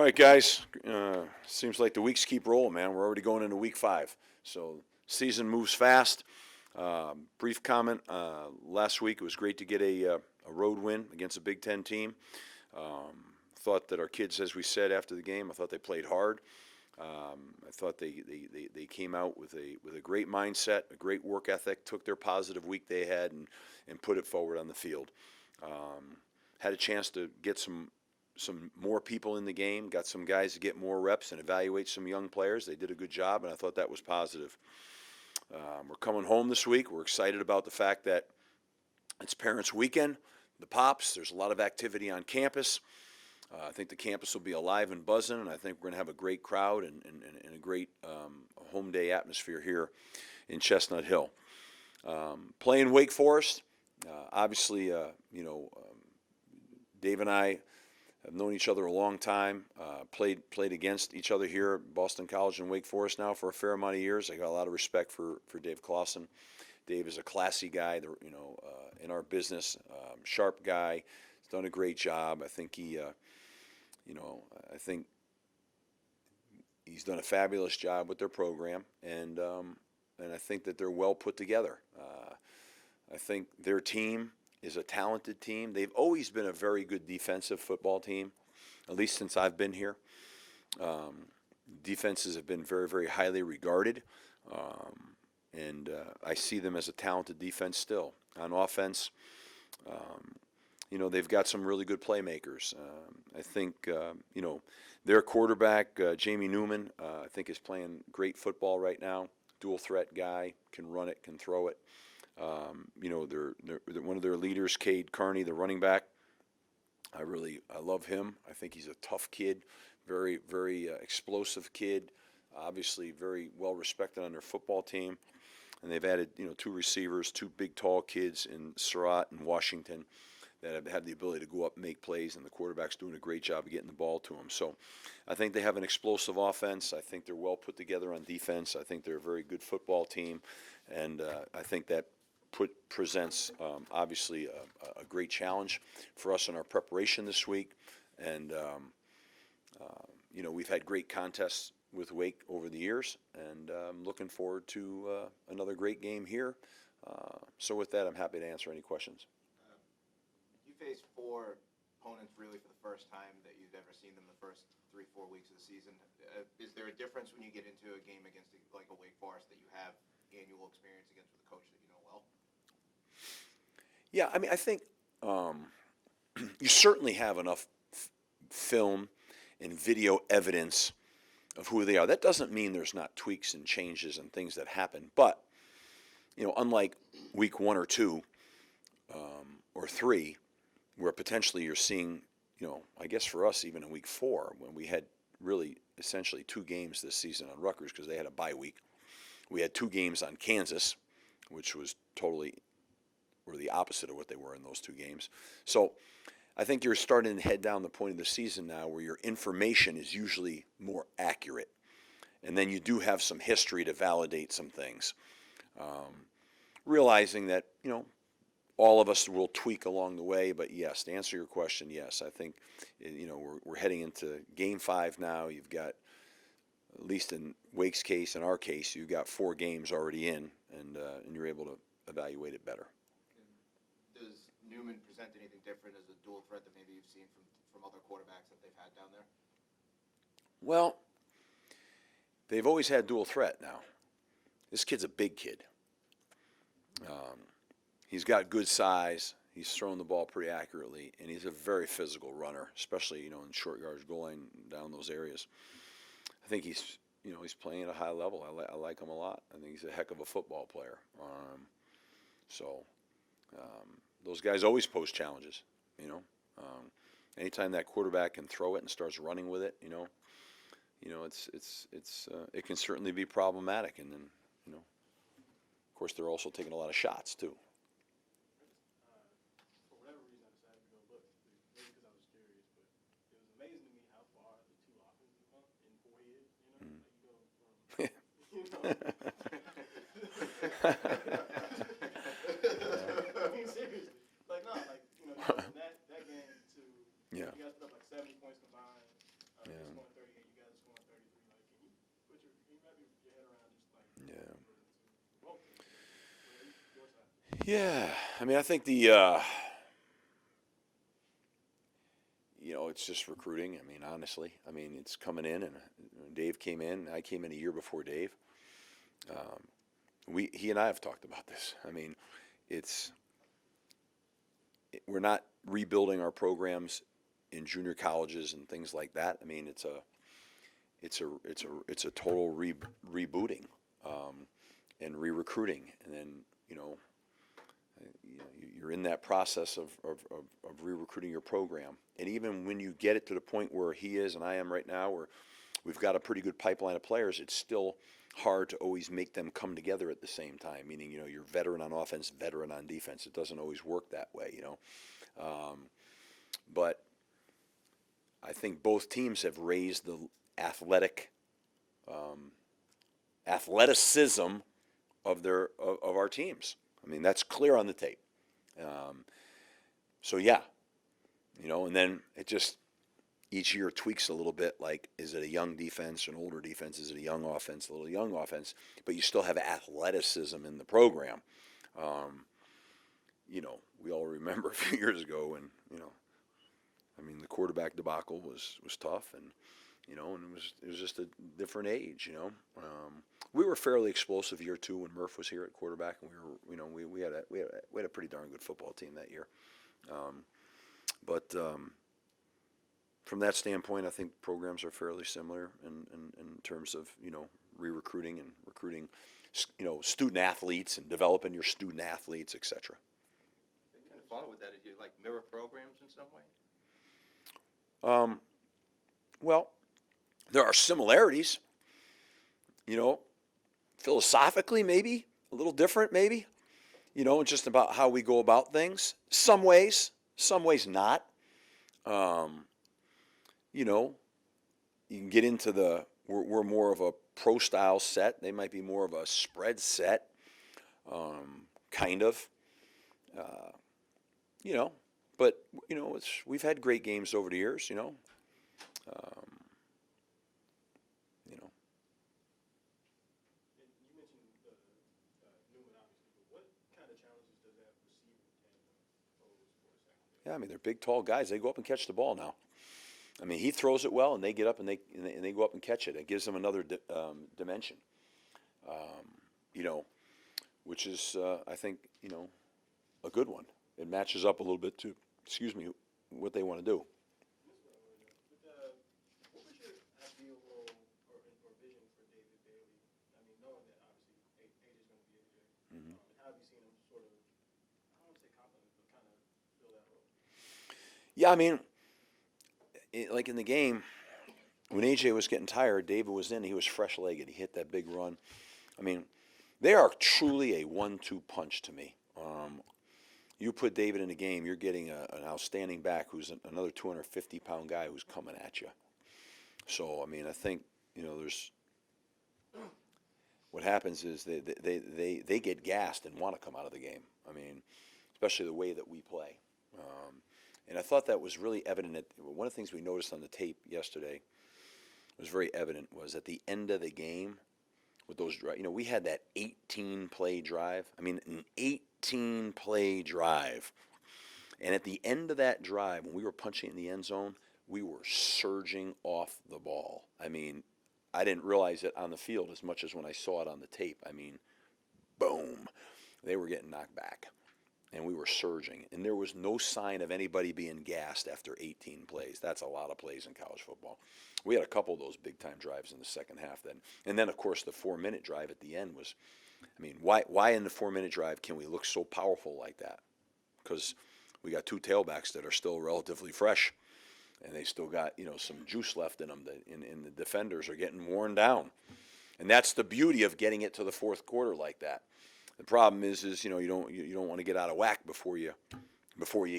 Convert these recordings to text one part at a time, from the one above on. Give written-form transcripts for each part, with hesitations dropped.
All right, guys. Seems like the weeks keep rolling, man. We're already going into week 5. So season moves fast. Brief comment. Last week it was great to get a road win against a Big Ten team. Thought that our kids, as we said after the game, I thought they played hard. I thought they came out with a great mindset, a great work ethic, took their positive week they had and put it forward on the field. Had a chance to get some more people in the game, got some guys to get more reps and evaluate some young players. They did a good job, and I thought that was positive. We're coming home this week. We're excited about the fact that it's Parents' Weekend, the Pops. There's a lot of activity on campus. I think the campus will be alive and buzzing, and I think we're going to have a great crowd and a great home day atmosphere here in Chestnut Hill. Playing Wake Forest, obviously, Dave and I have known each other a long time, played against each other here at Boston College and Wake Forest now for a fair amount of years. I got a lot of respect for Dave Clausen. Dave is a classy guy, in our business, sharp guy. He's done a great job. I think I think he's done a fabulous job with their program, and I think that they're well put together. I think their team is a talented team. They've always been a very good defensive football team, at least since I've been here. Defenses have been very, very highly regarded, and I see them as a talented defense still. On offense, they've got some really good playmakers. I think, their quarterback, Jamie Newman, I think is playing great football right now. Dual threat guy, can run it, can throw it. They're one of their leaders, Cade Carney, the running back. I love him. I think he's a tough kid, very, very explosive kid. Obviously, very well respected on their football team. And they've added, 2 receivers, 2 big, tall kids in Surratt and Washington that have the ability to go up and make plays, and the quarterback's doing a great job of getting the ball to them. So I think they have an explosive offense. I think they're well put together on defense. I think they're a very good football team, and I think that presents, obviously, a great challenge for us in our preparation this week. And, we've had great contests with Wake over the years, and I'm looking forward to another great game here. So with that, I'm happy to answer any questions. You faced 4 opponents really for the first time that you've ever seen them the first 3-4 weeks of the season. Is there a difference when you get into a game against like a Wake Forest that you have annual experience against with a coach that you know well? Yeah, I mean, I think you certainly have enough film and video evidence of who they are. That doesn't mean there's not tweaks and changes and things that happen. But, unlike week 1 or 2 or 3, where potentially you're seeing, I guess for us even in week 4, when we had really essentially 2 games this season on Rutgers because they had a bye week. We had 2 games on Kansas, which was were the opposite of what they were in those 2 games. So I think you're starting to head down the point of the season now where your information is usually more accurate. And then you do have some history to validate some things. Realizing that, all of us will tweak along the way. But yes, to answer your question, yes, I think, we're heading into game 5 now. You've got, at least in Wake's case, in our case, you've got 4 games already in, and you're able to evaluate it better. Does Newman present anything different as a dual threat that maybe you've seen from other quarterbacks that they've had down there? Well, they've always had dual threat now. This kid's a big kid. He's got good size. He's thrown the ball pretty accurately, and he's a very physical runner, especially, in short yardage goal line down those areas. I think he's playing at a high level. I like him a lot. I think he's a heck of a football player. Those guys always pose challenges, anytime that quarterback can throw it and starts running with it, it can certainly be problematic. And then, of course, they're also taking a lot of shots too. For whatever reason, I decided to go look. Maybe because I was curious, but it was amazing to me how far the 2 offenses come in 4 years. Like you go from, I mean, seriously. Like, no, like, that game to, Yeah. you guys put up like 70 points combined. Yeah. Yeah, I mean, I think it's just recruiting. I mean, honestly, I mean, it's coming in, and Dave came in. I came in a year before Dave. He and I have talked about this. I mean, it's we're not rebuilding our programs in junior colleges and things like that. I mean, it's a total rebooting and re-recruiting, and then you know you're in that process of re-recruiting your program. And even when you get it to the point where he is and I am right now, where we've got a pretty good pipeline of players, it's still hard to always make them come together at the same time. Meaning, you're veteran on offense, veteran on defense. It doesn't always work that way. But I think both teams have raised the athleticism of our teams. I mean, that's clear on the tape. So yeah, and then it just each year tweaks a little bit. Like, is it a young defense, an older defense? Is it a young offense, a little young offense? But you still have athleticism in the program. We all remember a few years ago when I mean, the quarterback debacle was tough, and and it was just a different age. We were fairly explosive year two when Murph was here at quarterback, and we had a pretty darn good football team that year. But from that standpoint, I think programs are fairly similar in terms of re-recruiting and recruiting student athletes and developing your student athletes, etc. Kind of follow with that. Is you like mirror programs in some way? Well, there are similarities, philosophically maybe a little different, maybe, just about how we go about things. Some ways not. You can get into we're more of a pro style set. They might be more of a spread set, kind of. But we've had great games over the years. And you mentioned Newman, obviously, but what kind of challenges does that receiver tandem pose for the secondary? Yeah, I mean, they're big, tall guys. They go up and catch the ball now. I mean, he throws it well, and they get up and they go up and catch it. It gives them another dimension, which is I think a good one. It matches up a little bit to what they want to do. What was your ideal role or vision for David Bailey? I mean, knowing that obviously AJ is going to be AJ, and how have you seen him sort of, I don't want to say compliment, but kind of fill that role? Yeah, I mean, like in the game, when AJ was getting tired, David was in. He was fresh-legged. He hit that big run. I mean, they are truly a 1-2 punch to me. You put David in the game, you're getting an outstanding back who's another 250-pound guy who's coming at you. So, I mean, I think, there's what happens is they get gassed and want to come out of the game. I mean, especially the way that we play. And I thought that was really evident. One of the things we noticed on the tape yesterday was very evident was at the end of the game with those, we had that 18-play drive. I mean, an 18-play drive. And at the end of that drive, when we were punching in the end zone, we were surging off the ball. I mean, I didn't realize it on the field as much as when I saw it on the tape. I mean, boom. They were getting knocked back. And we were surging. And there was no sign of anybody being gassed after 18 plays. That's a lot of plays in college football. We had a couple of those big-time drives in the second half then. And then, of course, the 4-minute drive at the end was, I mean, why in the 4-minute drive can we look so powerful like that? Because we got two tailbacks that are still relatively fresh, and they still got, some juice left in them, and the defenders are getting worn down. And that's the beauty of getting it to the fourth quarter like that. The problem is you don't want to get out of whack before you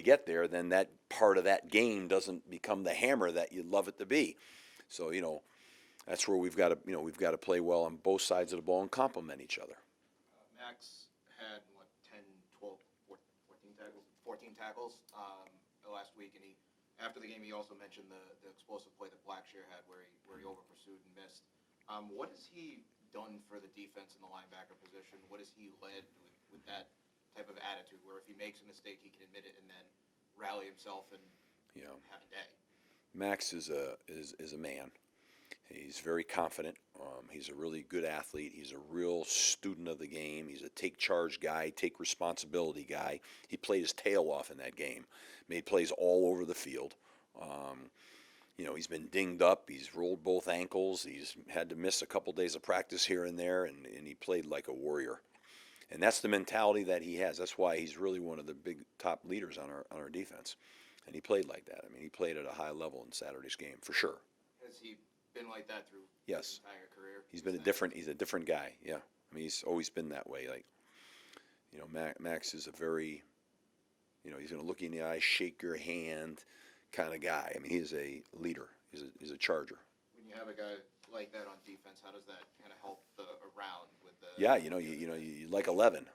get there. Then that part of that game doesn't become the hammer that you'd love it to be. So that's where we've got to play well on both sides of the ball and complement each other. Max had 10, 12, 14 tackles last week, and after the game he also mentioned the explosive play that Blackshear had where he over pursued and missed. What has he done for the defense in the linebacker position? What has he led with that type of attitude where if he makes a mistake, he can admit it and then rally himself and You know, have a day. Max is a man. He's very confident. He's a really good athlete. He's a real student of the game. He's a take charge guy, take responsibility guy. He played his tail off in that game, made plays all over the field. You know, he's been dinged up. He's rolled both ankles. He's had to miss a couple days of practice here and there, and he played like a warrior. And that's the mentality that he has. That's why he's really one of the big top leaders on our defense. And he played like that. I mean, he played at a high level in Saturday's game for sure. Has he been like that through Yes. his entire career? He's been he's a different guy. Yeah. I mean, he's always been that way. Like, you know, Max is a very, you know, he's going to look you in the eye, shake your hand kind of guy. I mean, he's a leader. He's a charger. When you have a guy like that on defense, how does that kind of help the around with the? Yeah, you like 11.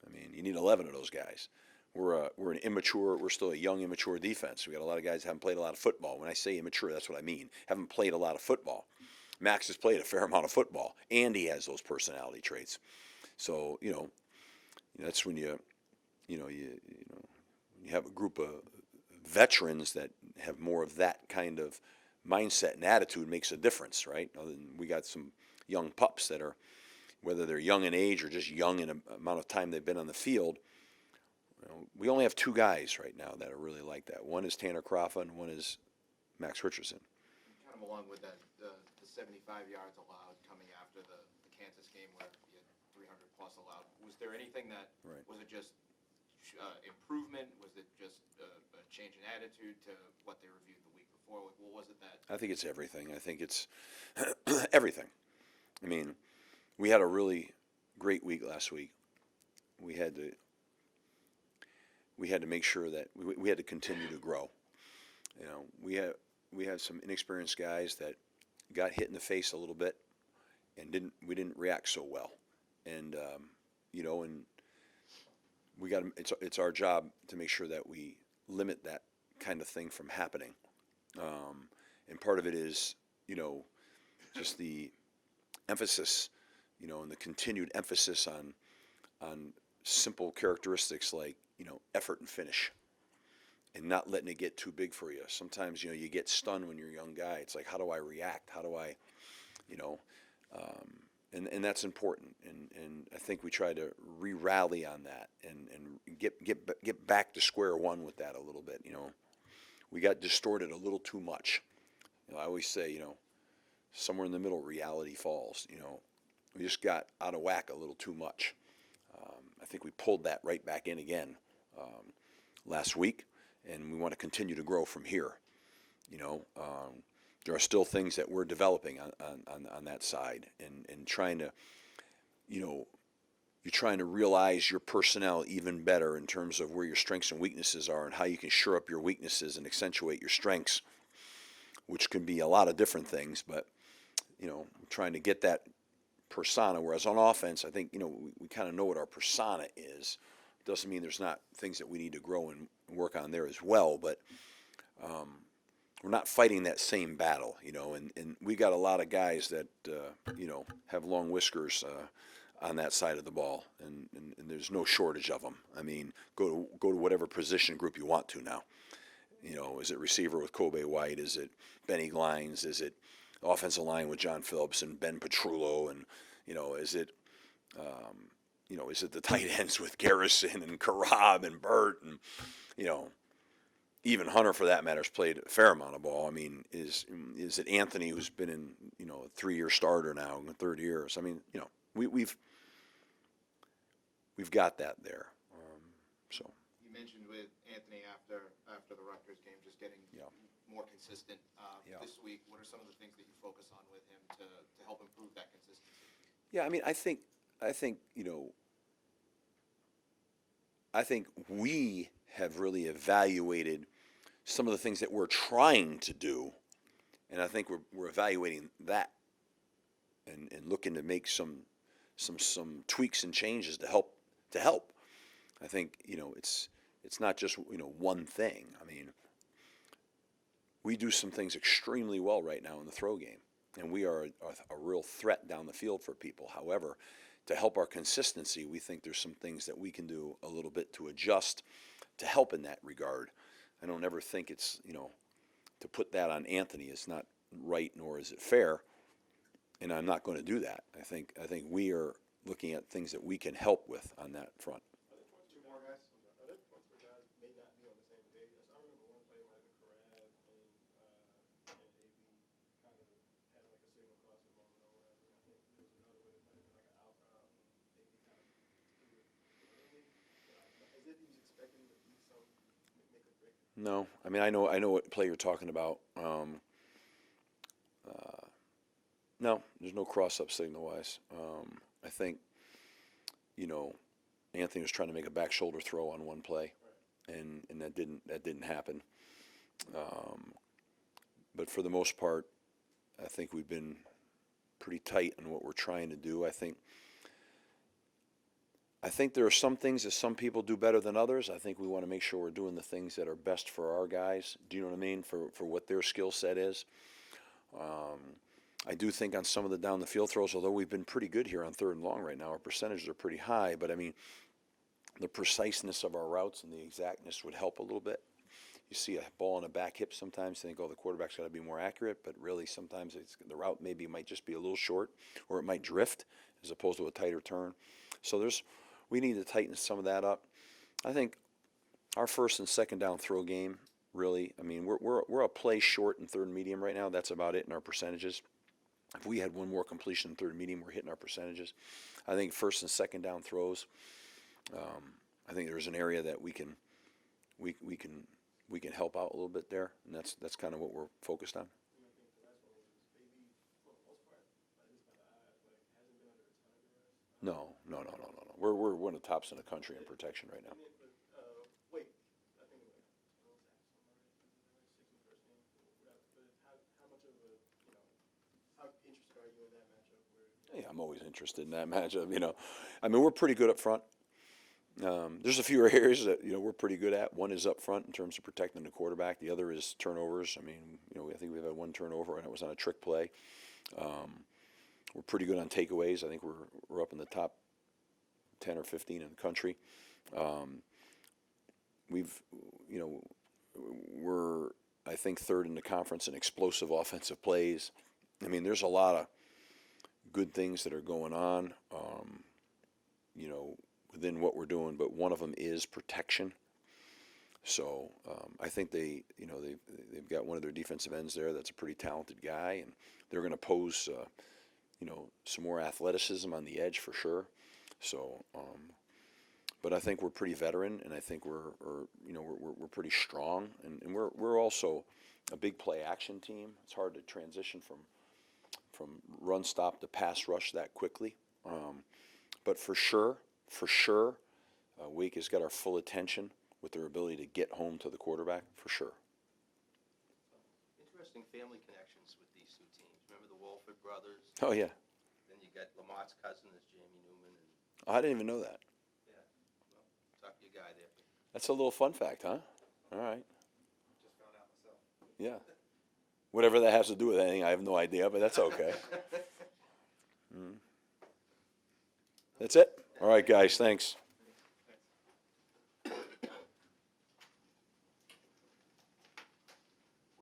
I mean, you need 11 of those guys. We're an immature, we're still a young, immature defense. We got a lot of guys who haven't played a lot of football. When I say immature, that's what I mean. Haven't played a lot of football. Max has played a fair amount of football, and he has those personality traits. So that's when you have a group of veterans that have more of that kind of mindset and attitude makes a difference, right? We got some young pups that are, whether they're young in age or just young in the amount of time they've been on the field. You know, we only have two guys right now that are really like that. One is Tanner Crawford, and one is Max Richardson. Kind of along with that, the 75 yards allowed coming after the Kansas game where you had 300 plus allowed. Was there anything that, Right. Was it just improvement? Was it just a change in attitude to what they reviewed the week before? Like, what was it that? I think it's everything. I think it's everything. I mean, we had a really great week last week. We had to make sure that we had to continue to grow. You know, we had some inexperienced guys that got hit in the face a little bit and we didn't react so well. And and we got it's our job to make sure that we limit that kind of thing from happening. And part of it is, just the emphasis, and the continued emphasis on simple characteristics like, effort and finish, and not letting it get too big for you. Sometimes, you get stunned when you're a young guy. It's like, how do I react? How do I, and that's important. And I think we try to re-rally on that and get back to square one with that a little bit. We got distorted a little too much. I always say, somewhere in the middle, reality falls. We just got out of whack a little too much. I think we pulled that right back in again last week, and we want to continue to grow from here. There are still things that we're developing on that side, and trying to, you're trying to realize your personnel even better in terms of where your strengths and weaknesses are and how you can shore up your weaknesses and accentuate your strengths, which can be a lot of different things, but, trying to get that persona, whereas on offense, I think, we kind of know what our persona is. Doesn't mean there's not things that we need to grow and work on there as well, but we're not fighting that same battle, and we got a lot of guys that, have long whiskers on that side of the ball, and there's no shortage of them. I mean, go to whatever position group you want to now. Is it receiver with Kobe White? Is it Benny Glines? Is it offensive line with John Phillips and Ben Petrullo? And, is it, is it the tight ends with Garrison and Karab and Burt? And, even Hunter, for that matter, has played a fair amount of ball. I mean, is it Anthony, who's been in, a 3-year starter now in the third year? So, I mean, we've got that there. So. You mentioned with Anthony after the Rutgers game, just getting more consistent this week. What are some of the things that you focus on with him to help improve that consistency? Yeah, I mean, I think I think we have really evaluated some of the things that we're trying to do, and I think we're evaluating that and looking to make some tweaks and changes to help. I think it's not just one thing. I mean, we do some things extremely well right now in the throw game, and we are a real threat down the field for people. However, to help our consistency, we think there's some things that we can do a little bit to adjust to help in that regard. I don't ever think it's, to put that on Anthony is not right, nor is it fair, and I'm not going to do that. I think we are looking at things that we can help with on that front. Are there points where guys, are there points where guys may not be on the same page? I remember one play might have been Corral and AB kind of had like a signal crossing moment or whatever. And I think there was another way that might have been like an out route and AB kind of threw it early. As if he was expecting to beat some make or break. No, I mean, I know what play you're talking about. No, there's no cross-up signal-wise. I think, Anthony was trying to make a back shoulder throw on one play, and that didn't happen. But for the most part, I think we've been pretty tight on what we're trying to do. I think there are some things that some people do better than others. I think we want to make sure we're doing the things that are best for our guys. Do you know what I mean? For what their skill set is. I do think on some of the down the field throws, although we've been pretty good here on 3rd and long right now, our percentages are pretty high. But I mean, the preciseness of our routes and the exactness would help a little bit. You see a ball on a back hip sometimes, you think, oh, the quarterback's got to be more accurate. But really, sometimes the route maybe might just be a little short, or it might drift as opposed to a tighter turn. So we need to tighten some of that up. I think our 1st and 2nd down throw game, really, I mean, we're a play short in 3rd and medium right now. That's about it in our percentages. If we had one more completion in 3rd and medium, we're hitting our percentages. I think 1st and 2nd down throws, I think there's an area that we can help out a little bit there, and that's kind of what we're focused on. And I think the last one was AB, for the most part, at least by the eyes, like hasn't been under a ton of duress. No. We're one of the tops in the country in protection right now. And then, but wait, I think like 12 sacks, something like that, 6 in the first game. But how much of a, how interested are you in that matchup? Yeah, I'm always interested in that matchup. I mean, we're pretty good up front. There's a few areas that we're pretty good at. One is up front in terms of protecting the quarterback. The other is turnovers. I mean, I think we've had one turnover, and it was on a trick play. We're pretty good on takeaways. I think we're up in the top 10 or 15 in the country. We're I think 3rd in the conference in explosive offensive plays. I mean, there's a lot of good things that are going on. Within what we're doing, but one of them is protection. So I think they've got one of their defensive ends there that's a pretty talented guy, and they're going to pose some more athleticism on the edge for sure. So, but I think we're pretty veteran, and I think we're pretty strong, and we're also a big play action team. It's hard to transition from run stop to pass rush that quickly, but for sure, Wake has got our full attention with their ability to get home to the quarterback, for sure. Interesting family connections with these two teams. Remember the Wolford brothers? Oh, yeah. Then you got Lamont's cousin is Jamie Newman. Oh, I didn't even know that. Yeah, well, talk to your guy there. That's a little fun fact, huh? All right. Just found out myself. Yeah. Whatever that has to do with anything, I have no idea, but that's okay. That's it? All right, guys, thanks.